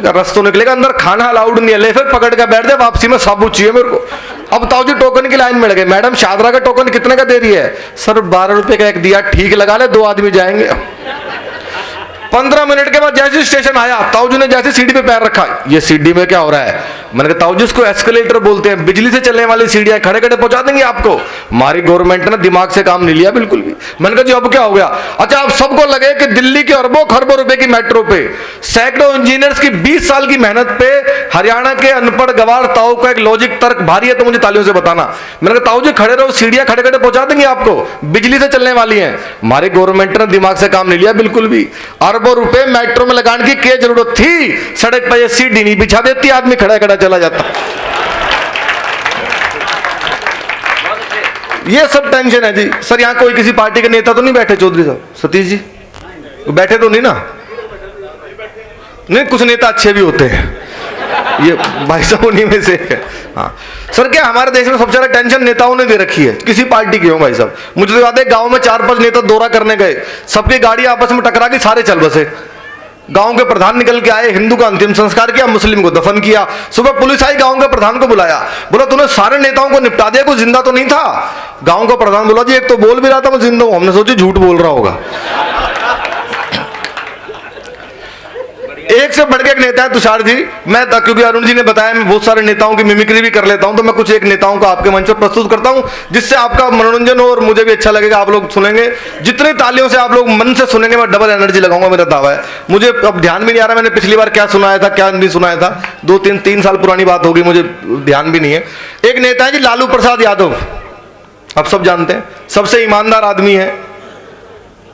[SPEAKER 4] रस तो निकलेगा, अंदर खाना अलाउड नहीं है। ले फिर पकड़ के बैठ जाए, वापसी में साबुत चाहिए मेरे को। अब ताऊ जी टोकन की लाइन में लगे, मैडम शादरा का टोकन कितने का दे रही है? सर 12 रुपए का एक दिया, ठीक लगा ले, 2 आदमी जाएंगे। 15 मिनट के बाद जैसे स्टेशन आया, ताऊ जी ने जैसे सीढ़ी पे पैर रखा, ये सीढ़ी में क्या हो रहा है? मैंने कहा ताऊ जी इसको एस्केलेटर बोलते हैं, बिजली से चलने वाली सीढ़ियां, खड़े खड़े पहुंचा देंगे आपको। हमारी गवर्नमेंट ने दिमाग से काम नहीं लिया बिल्कुल भी। मैंने कहा जी अब क्या हो गया? अच्छा आप सबको लगे कि दिल्ली के अरबों खरबों रुपए की मेट्रो पे, सैकड़ों इंजीनियर्स की 20 साल की मेहनत पे हरियाणा के अनपढ़ गवार ताऊ का एक लॉजिक तर्क भारी है तो मुझे तालियों से बताना। मैंने कहा ताऊ जी खड़े रहो, सीढ़ियां खड़े खड़े पहुंचा देंगे आपको, बिजली से चलने वाली है। हमारी गवर्नमेंट ने दिमाग से काम नहीं लिया बिल्कुल भी। अरबों रुपए मेट्रो में लगाने की क्या जरूरत थी? सड़क पर ये सीढ़ी नहीं बिछा देती, आदमी खड़ा खड़ा चला जाता। ये सब टेंशन है जी। सर यहां कोई किसी पार्टी के नेता तो नहीं बैठे? चौधरी साहब, सतीश जी बैठे तो नहीं ना? नहीं, कुछ नेता अच्छे भी होते हैं, ये भाई साहब उन्हीं में से है। हाँ सर, क्या हमारे देश में सबसे ज्यादा टेंशन नेताओं ने दे रखी है, किसी पार्टी की हो भाई साहब। मुझे तो याद है गांव में 4-5 नेता दौरा करने गए, सबकी गाड़ी आपस में टकरा के सारे चल बसे। गांव के प्रधान निकल के आए, हिंदू का अंतिम संस्कार किया, मुस्लिम को दफन किया। सुबह पुलिस आई, गांव के प्रधान को बुलाया, बोला तूने सारे नेताओं को निपटा दिया, कोई जिंदा तो नहीं था? गांव का प्रधान बोला जी एक तो बोल भी रहा था मैं जिंदा हूं। हमने सोचा झूठ बोल रहा होगा। एक से बढ़ के एक नेता है तुषार जी। मैं क्योंकि अरुण जी ने बताया मैं बहुत सारे नेताओं की मिमिक्री भी कर लेता हूं, तो मैं कुछ एक नेताओं को आपके मंच पर प्रस्तुत करता हूं, जिससे आपका मनोरंजन हो और मुझे भी अच्छा लगेगा। आप लोग सुनेंगे, जितनी तालियों से आप लोग मन से सुनेंगे मैं डबल एनर्जी लगाऊंगा, मेरा दावा है। मुझे अब ध्यान भी नहीं आ रहा मैंने पिछली बार क्या सुनाया था क्या नहीं सुनाया था, 2-3 साल पुरानी बात होगी, मुझे ध्यान भी नहीं है। एक नेता है जी लालू प्रसाद यादव, आप सब जानते हैं, सबसे ईमानदार आदमी है।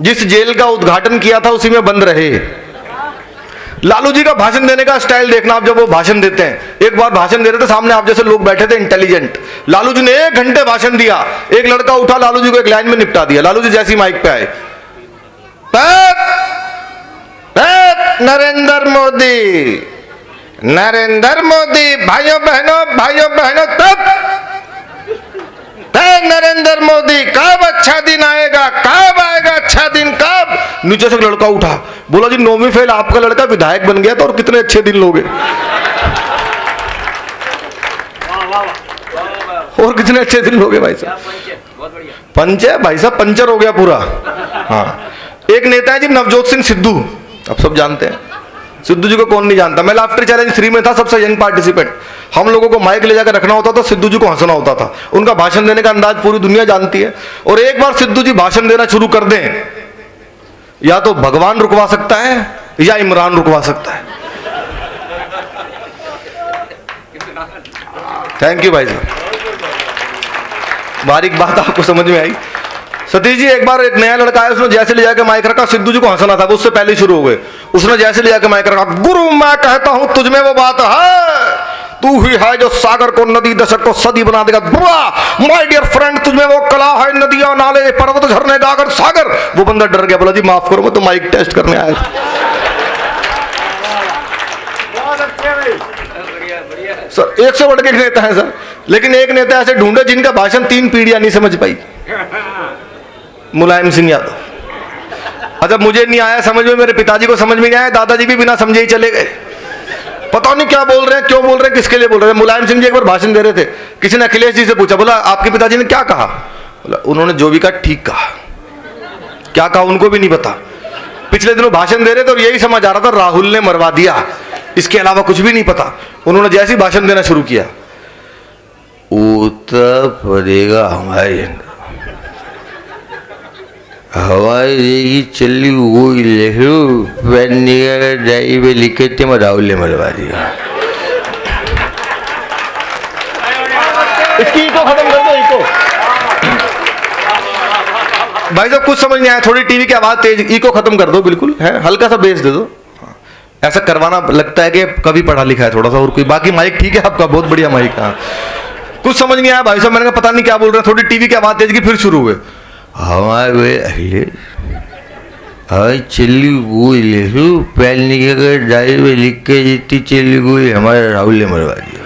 [SPEAKER 4] जिस जेल का उद्घाटन किया था उसी में बंद रहे। लालू जी का भाषण देने का स्टाइल देखना आप, जब वो भाषण देते हैं, एक बार भाषण दे रहे थे, सामने आप जैसे लोग बैठे थे इंटेलिजेंट, लालू जी ने 1 घंटे भाषण दिया। एक लड़का उठा, लालू जी को एक लाइन में निपटा दिया। लालू जी जैसी माइक पे आए, नरेंद्र मोदी, नरेंद्र मोदी, भाइयों बहनों तब नरेंद्र मोदी, कब अच्छा दिन आएगा, कब आएगा अच्छा दिन, कब? नीचे से एक लड़का उठा, बोला जी 9वीं फेल आपका लड़का विधायक बन गया तो और कितने अच्छे दिन लोगे, और कितने अच्छे दिन लोगे भाई साहब। पंच है भाई साहब, पंचर हो गया पूरा। हाँ, एक नेता है जी नवजोत सिंह सिद्धू, आप सब जानते हैं। सिद्धू जी को कौन नहीं जानता। मैं लाफ्टर चैलेंज 3 में था, सबसे यंग पार्टिसिपेंट। हम लोगों को माइक ले जाकर रखना होता था, सिद्धू जी को हंसना होता था। उनका भाषण देने का अंदाज पूरी दुनिया जानती है। और एक बार सिद्धू जी भाषण देना शुरू कर दें, या तो भगवान रुकवा सकता है या इमरान रुकवा सकता है। थैंक यू भाई साहब, बारीक बात आपको समझ में आई। सतीश जी, एक बार एक नया लड़का आया, उसने जैसे ले जाकर माइक रखा, सिद्धू जी को हंसना था, उससे पहले शुरू हो गए। उसने जैसे ले जाकर माइक रखा, गुरु मैं कहता हूं तुझमें वो बात है, तू ही है जो सागर को नदी दशक को सदी बना देगा। माय डियर फ्रेंड, तुझमें वो कला है, नदियां नाले पर्वत झरने गागर सागर। वो बंदा डर गया, बोला जी माफ करो मैं तो माइक टेस्ट करने आया था। सर एक से बढ़ के एक नेता है सर, लेकिन एक नेता ऐसे ढूंढे जिनका भाषण 3 पीढ़ियां नहीं समझ पाई। मुलायम सिंह यादव। अच्छा, मुझे नहीं आया समझ में, मेरे पिताजी को समझ में नहीं आया, दादाजी भी बिना समझे ही चले गए। पता नहीं क्या बोल रहे हैं, क्यों बोल रहे हैं, किसके लिए बोल रहे हैं। मुलायम सिंह जी एक बार भाषण दे रहे थे, किसी ने अखिलेश जी से पूछा, बोला आपके पिताजी ने क्या कहा? बोला उन्होंने जो भी कहा ठीक कहा। क्या कहा उनको भी नहीं पता। पिछले दिनों भाषण दे रहे थे और यही समझ आ रहा था राहुल ने मरवा दिया, इसके अलावा कुछ भी नहीं पता। उन्होंने जैसे ही भाषण देना शुरू किया, उत्तर पड़ेगा हमारे हवाई चली वो लहरू डायरी में लिखे थे, मैं राहुल ने मरवा दिया। इसकी इको खत्म कर दो, इको। भाई साहब कुछ समझ नहीं आया, थोड़ी टीवी की आवाज तेज, इको खत्म कर दो बिल्कुल, है हल्का सा बेस दे दो। ऐसा करवाना लगता है कि कभी पढ़ा लिखा है थोड़ा सा, और कोई बाकी माइक ठीक है आपका, बहुत बढ़िया माइक है। कुछ समझ नहीं आया भाई साहब, मैंने कहा पता नहीं क्या बोल रहे हैं, थोड़ी टीवी की आवाज तेज की, फिर शुरू हुए हमारे चली गई पहलने के डायरी में लिख के जितनी चली गई हमारे राहुल ने मरवा दिया।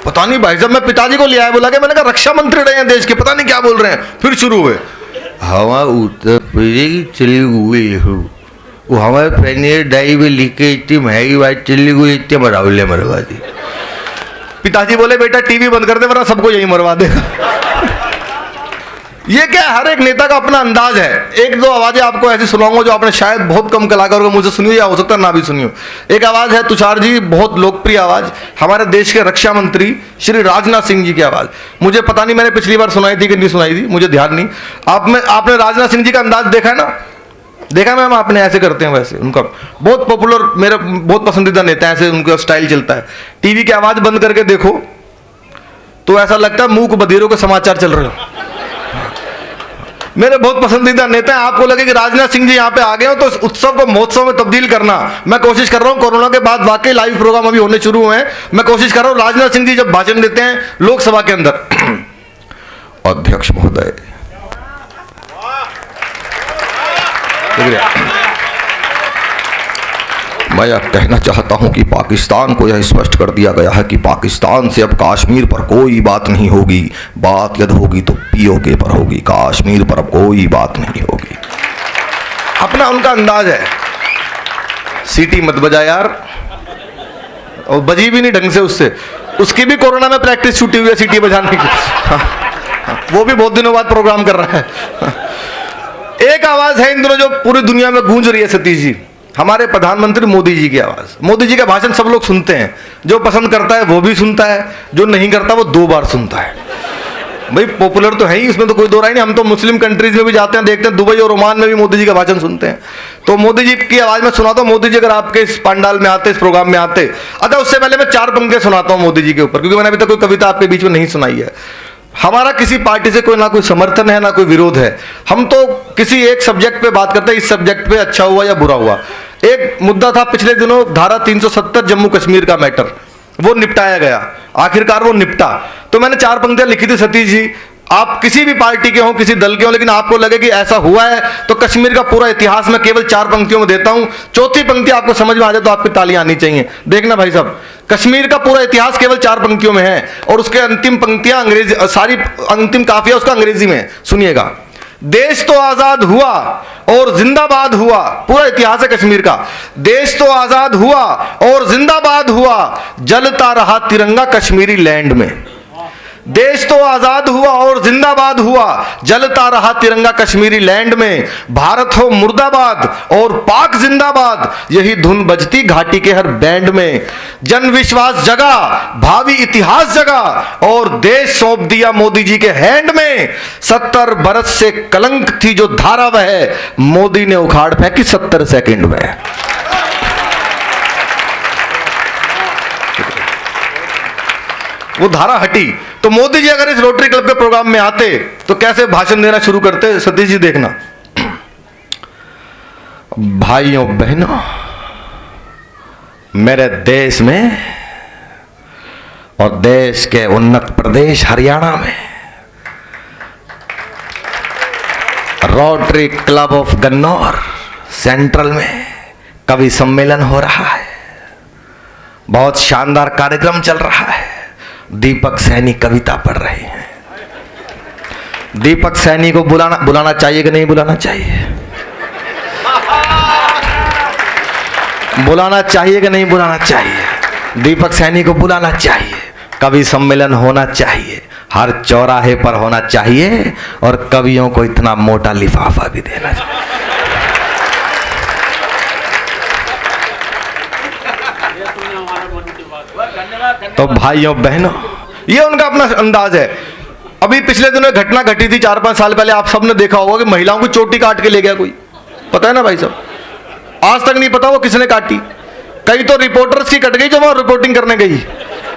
[SPEAKER 4] पता नहीं भाई साहब, मैं पिताजी को ले आया, बोला कि मैंने कहा रक्षा मंत्री रहे हैं देश के, पता नहीं क्या बोल रहे हैं, फिर शुरू हुए हवा उत्तर प्रदेश चली गई वो हमारे पहले डायरी में लिख के इतनी महंगी बात चली गई, इतनी हमारे राहुल ने मरवा दी। पिताजी बोले बेटा टीवी बंद कर दे वरना सबको यही मरवा देगा। ये क्या है, हर एक नेता का अपना अंदाज है। एक दो आवाजें आपको ऐसी सुनाऊंगा जो आपने शायद बहुत कम कलाकारों को मुझे सुनी हो, या हो सकता है ना भी सुनी हो। एक आवाज है तुषार जी, बहुत लोकप्रिय आवाज, हमारे देश के रक्षा मंत्री श्री राजनाथ सिंह जी की आवाज। मुझे पता नहीं मैंने पिछली बार सुनाई थी कि नहीं सुनाई थी, मुझे ध्यान नहीं। आपने राजनाथ सिंह जी का अंदाज देखा है ना? देखा मैम आपने, ऐसे करते हैं वैसे, उनका बहुत पॉपुलर, मेरा बहुत पसंदीदा नेता है, ऐसे उनका स्टाइल चलता है। टीवी की आवाज बंद करके देखो तो ऐसा लगता है मूक बधिरों के समाचार चल रहे हो। मेरे बहुत पसंदीदा नेता है। आपको लगे कि राजनाथ सिंह जी यहाँ पे आ गए हो तो इस उत्सव को महोत्सव में तब्दील करना, मैं कोशिश कर रहा हूँ। कोरोना के बाद वाकई लाइव प्रोग्राम अभी होने शुरू हुए हैं, मैं कोशिश कर रहा हूँ राजनाथ सिंह जी जब भाषण देते हैं लोकसभा के अंदर, अध्यक्ष महोदय, मैं यह कहना चाहता हूं कि पाकिस्तान को यह स्पष्ट कर दिया गया है कि पाकिस्तान से अब कश्मीर पर कोई बात नहीं होगी, बात यदि होगी तो पीओके पर होगी, कश्मीर पर अब कोई बात नहीं होगी। अपना उनका अंदाज है। सीटी मत बजा यार, और बजी भी नहीं ढंग से उससे, उसकी भी कोरोना में प्रैक्टिस छूटी हुई है सीटी बजाने की। वो भी बहुत दिनों बाद प्रोग्राम कर रहा है। एक आवाज है इन दिनों जो पूरी दुनिया में गूंज रही है सतीश जी, हमारे प्रधानमंत्री मोदी जी की आवाज। मोदी जी का भाषण सब लोग सुनते हैं, जो पसंद करता है वो भी सुनता है, जो नहीं करता वो 2 बार सुनता है। भाई पॉपुलर तो है ही, इसमें तो कोई दो राय नहीं। हम तो मुस्लिम कंट्रीज में भी जाते हैं, देखते हैं, दुबई और ओमान में भी मोदी जी का भाषण सुनते हैं। तो मोदी जी की आवाज में सुनाता हूं। मोदी जी अगर आपके इस पंडाल में आते, इस प्रोग्राम में आते, अच्छा उससे पहले मैं 4 पंक्तियां सुनाता हूं मोदी जी के ऊपर, क्योंकि मैंने अभी तक कोई कविता आपके बीच में नहीं सुनाई है। हमारा किसी पार्टी से कोई ना कोई समर्थन है ना कोई विरोध है, हम तो किसी एक सब्जेक्ट पे बात करते हैं, इस सब्जेक्ट पे अच्छा हुआ या बुरा हुआ। एक मुद्दा था पिछले दिनों, धारा 370 जम्मू कश्मीर का मैटर, वो निपटाया गया, आखिरकार वो निपटा। तो मैंने 4 पंक्तियां लिखी थी सतीश जी, आप किसी भी पार्टी के हो, किसी दल के हो, लेकिन आपको लगे कि ऐसा हुआ है तो कश्मीर का पूरा इतिहास मैं केवल 4 पंक्तियों में देता हूं। चौथी पंक्ति आपको समझ में आ जाए तो आपकी तालियां आनी चाहिए। देखना भाई साहब, कश्मीर का पूरा इतिहास केवल 4 पंक्तियों में है, और उसके अंतिम पंक्तियां अंग्रेजी, सारी अंतिम काफिया उसका अंग्रेजी में। सुनिएगा, देश तो आजाद हुआ और जिंदाबाद हुआ, पूरा इतिहास है कश्मीर का। देश तो आजाद हुआ और जिंदाबाद हुआ, जलता रहा तिरंगा कश्मीरी लैंड में। देश तो आजाद हुआ और जिंदाबाद हुआ, जलता रहा तिरंगा कश्मीरी लैंड में। भारत हो मुर्दाबाद और पाक जिंदाबाद, यही धुन बजती घाटी के हर बैंड में। जन विश्वास जगा, भावी इतिहास जगा, और देश सौंप दिया मोदी जी के हैंड में। 70 बरस से कलंक थी जो धारा वह, मोदी ने उखाड़ फेंकी 70 सेकंड में। वो धारा हटी। तो मोदी जी अगर इस रोटरी क्लब के प्रोग्राम में आते तो कैसे भाषण देना शुरू करते, सतीश जी देखना। भाइयों बहनों, मेरे देश में और देश के उन्नत प्रदेश हरियाणा में rotary club of Gannaur central में कवि सम्मेलन हो रहा है। बहुत शानदार कार्यक्रम चल रहा है। दीपक सैनी कविता पढ़ रहे हैं। दीपक सैनी को बुलाना चाहिए कि नहीं बुलाना चाहिए? बुलाना चाहिए कि नहीं बुलाना चाहिए? दीपक सैनी को बुलाना चाहिए, कवि सम्मेलन होना चाहिए, हर चौराहे पर होना चाहिए, और कवियों को इतना मोटा लिफाफा भी देना चाहिए। तो भाइयों बहनों, ये उनका अपना अंदाज है। अभी पिछले दिनों घटना घटी थी 4-5 साल पहले, आप सबने देखा होगा कि महिलाओं की चोटी काट के ले गया कोई, पता है ना भाई साहब? आज तक नहीं पता वो किसने काटी। कई तो रिपोर्टर्स की कट गई जो वहां रिपोर्टिंग करने गई,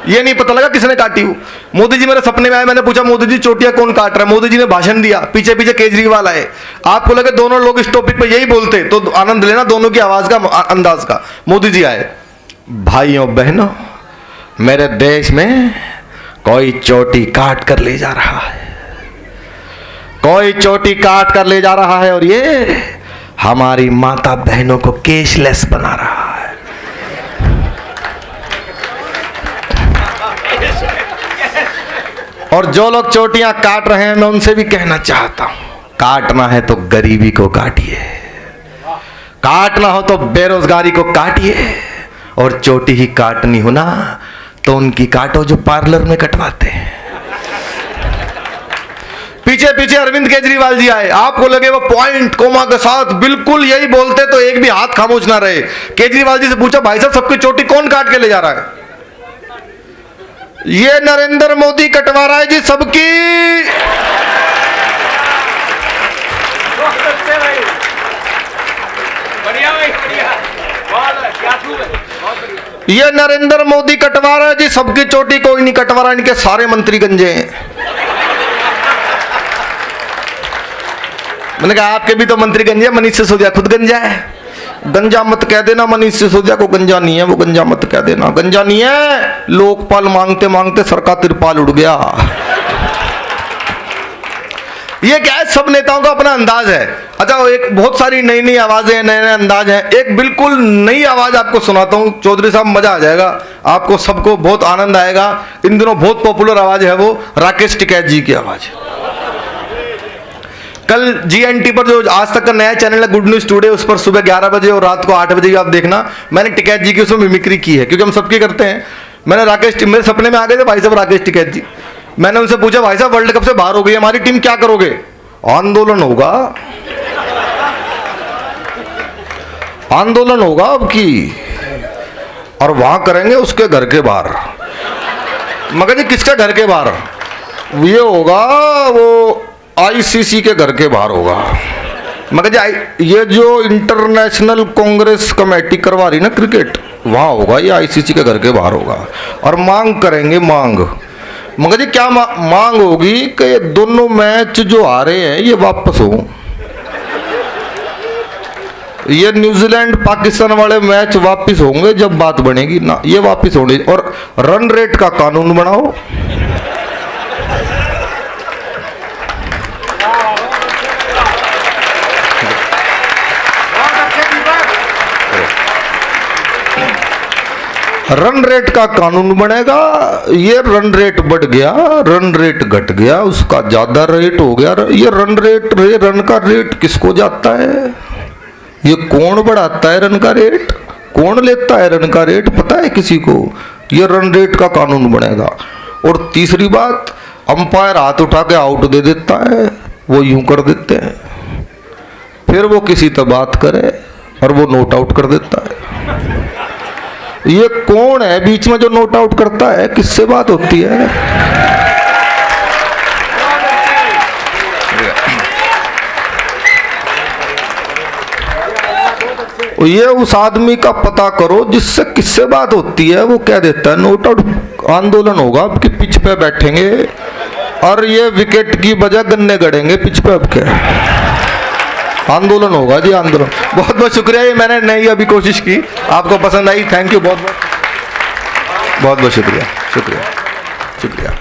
[SPEAKER 4] ये नहीं पता लगा किसने काटी वो। मोदी जी मेरे सपने में आए, मैंने पूछा मोदी जी चोटियां कौन काट रहा है? मोदी जी ने भाषण दिया, पीछे पीछे केजरीवाल आए। आपको लगे दोनों लोग इस टॉपिक पे यही बोलते तो आनंद लेना दोनों की आवाज का, अंदाज का। मोदी जी आए। भाइयों बहनों, मेरे देश में कोई चोटी काट कर ले जा रहा है, कोई चोटी काट कर ले जा रहा है, और ये हमारी माता बहनों को केशलेस बना रहा है। और जो लोग चोटियां काट रहे हैं, मैं उनसे भी कहना चाहता हूं, काटना है तो गरीबी को काटिए, काटना हो तो बेरोजगारी को काटिए, और चोटी ही काटनी हो ना तो उनकी काटो जो पार्लर में कटवाते हैं। पीछे पीछे अरविंद केजरीवाल जी आए, आपको लगे वो पॉइंट कोमा के साथ बिल्कुल यही बोलते तो एक भी हाथ खामोश ना रहे। केजरीवाल जी से पूछा, भाई साहब सबकी चोटी कौन काट के ले जा रहा है? ये नरेंद्र मोदी कटवा रहा है जी सबकी। ये नरेंद्र मोदी कटवा रहा है जी सबकी चोटी, कोई नहीं कटवा रहा, इनके सारे मंत्री गंजे हैं। मैंने कहा आपके भी तो मंत्री गंजे, मनीष सिसोदिया खुद गंजा है। गंजा मत कह देना, मनीष सिसोदिया को गंजा नहीं है, वो गंजा मत कह देना, गंजा नहीं है। लोकपाल मांगते मांगते सर का तिरपाल उड़ गया। ये क्या है, सब नेताओं का अपना अंदाज है। अच्छा, एक बहुत सारी नई नई आवाजें, नए नए अंदाज हैं। एक बिल्कुल नई आवाज आपको सुनाता हूं चौधरी साहब, मजा आ जाएगा आपको, सबको बहुत आनंद आएगा। इन दिनों बहुत पॉपुलर आवाज है वो, राकेश टिकैत जी की आवाज। कल GNT पर जो आज तक का नया चैनल है गुड न्यूज टुडे, उस पर सुबह 11 बजे और रात को 8 बजे आप देखना, मैंने टिकैत जी की उसमें मिमिक्री की है, क्योंकि हम सबकी करते हैं। मैंने मेरे सपने में आ गए थे भाई साहब राकेश टिकैत जी। मैंने उनसे पूछा, भाई साहब वर्ल्ड कप से बाहर हो गई हमारी टीम, क्या करोगे? आंदोलन होगा, आंदोलन होगा अब की, और वहां करेंगे उसके घर के बाहर। मगर जी किसके घर के बाहर? ये होगा वो ICC के घर के बाहर होगा। मगर ये जो इंटरनेशनल कांग्रेस कमेटी करवा रही ना क्रिकेट, वहां होगा, ये ICC के घर के बाहर होगा। और मांग करेंगे, मांग। मगर जी क्या मांग होगी कि ये दोनों मैच जो आ रहे हैं ये वापस हो। ये न्यूजीलैंड पाकिस्तान वाले मैच वापस होंगे जब बात बनेगी ना, ये वापस होंगे। और रन रेट का कानून बनाओ। रन रेट का कानून बनेगा। ये रन रेट बढ़ गया, रन रेट घट गया, उसका ज्यादा रेट हो गया। ये रन रेट, रन का रेट किसको जाता है? ये कौन बढ़ाता है रन का रेट? कौन लेता है रन का रेट? पता है किसी को? ये रन रेट का कानून बनेगा। और तीसरी बात, अंपायर हाथ उठा के आउट दे देता है, वो यूं कर देते हैं, फिर वो किसी से बात करे और वो नोट आउट कर देता है। ये कौन है बीच में जो नोट आउट करता है? किससे बात होती है? ये उस आदमी का पता करो जिससे किससे बात होती है, वो कह देता है नोट आउट। आंदोलन होगा, आपके पिच पे बैठेंगे और ये विकेट की बजाय गन्ने गड़ेंगे पिच पे आपके। आंदोलन होगा जी, आंदोलन। बहुत बहुत शुक्रिया, ये मैंने नई अभी कोशिश की, आपको पसंद आई, थैंक यू, बहुत बहुत बहुत बहुत शुक्रिया, शुक्रिया, शुक्रिया।